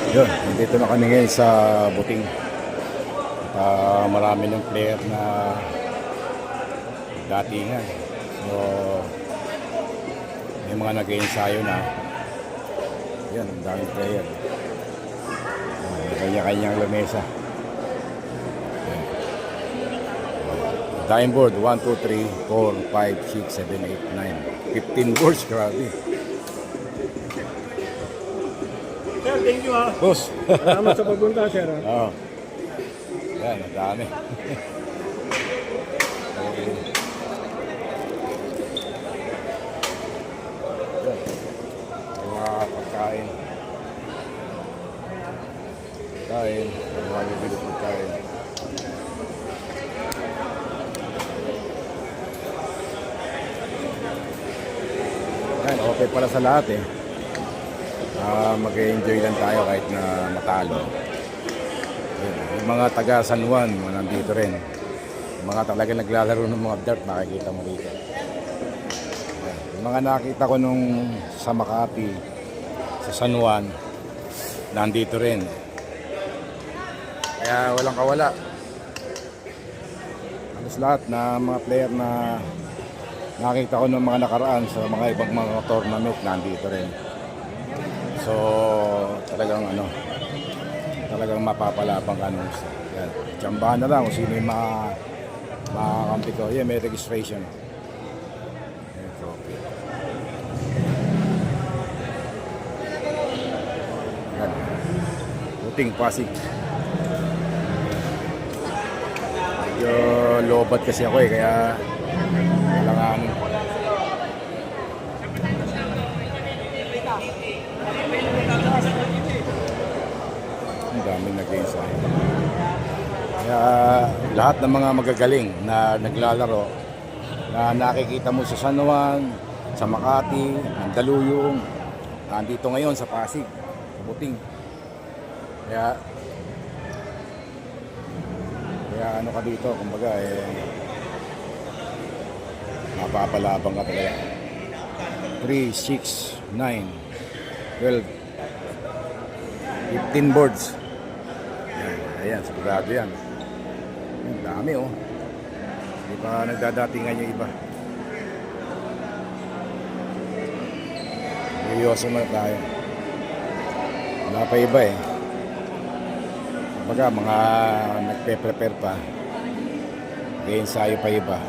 Yun, nandito na kami ngayon sa Buting. Marami ng player na datingan. So, may mga nag-ensayo na. Yan, ang daming player. Kanya-kanyang lamesa. Dime board, 1, 2, 3, 4, 5, 6, 7, 8, 9. 15 boards, grabe. Sir, thank you ha. Boss. Salamat sa pagpunta, sir. Oo. Yan, ang dami. Mga pagkain. Mga bibili pagkain. Yan, okay pala sa lahat eh. Mag-enjoy lang tayo kahit na matalo. Yung mga taga San Juan, nandito rin. Yung mga talaga naglalaro ng mga dart, makikita mo dito. Yung mga nakita ko nung sa Makati, sa San Juan, nandito rin. Kaya walang kawala. Halos lahat na mga player na nakita ko ng mga nakaraan sa mga ibang mga tournament, nandito rin. So, talagang mapapalapang ka nung yan. Tsambahan na lang kung sino yung makakampi ko. Yeah, may registration. May trophy. Yan. Buting Pasig. Medyo lobat kasi ako eh, kaya kailangan ang daming nag-ensayo. Kaya lahat ng mga magagaling na naglalaro na nakikita mo sa San Juan, sa Makati, Mandaluyong, nandito ngayon sa Pasig, sa Buting. Kaya ano ka dito, kumbaga mapapalabang ka talaga. 3, 6, 9, 12, 15 boards. Ayan, sigurado yan. Ang dami oh. Hindi pa nagdadatingan yung iba. Seryoso na tayo. Wala pa iba eh. Kumbaga mga nagpe-prepare pa. Nag-ensayo pa iba.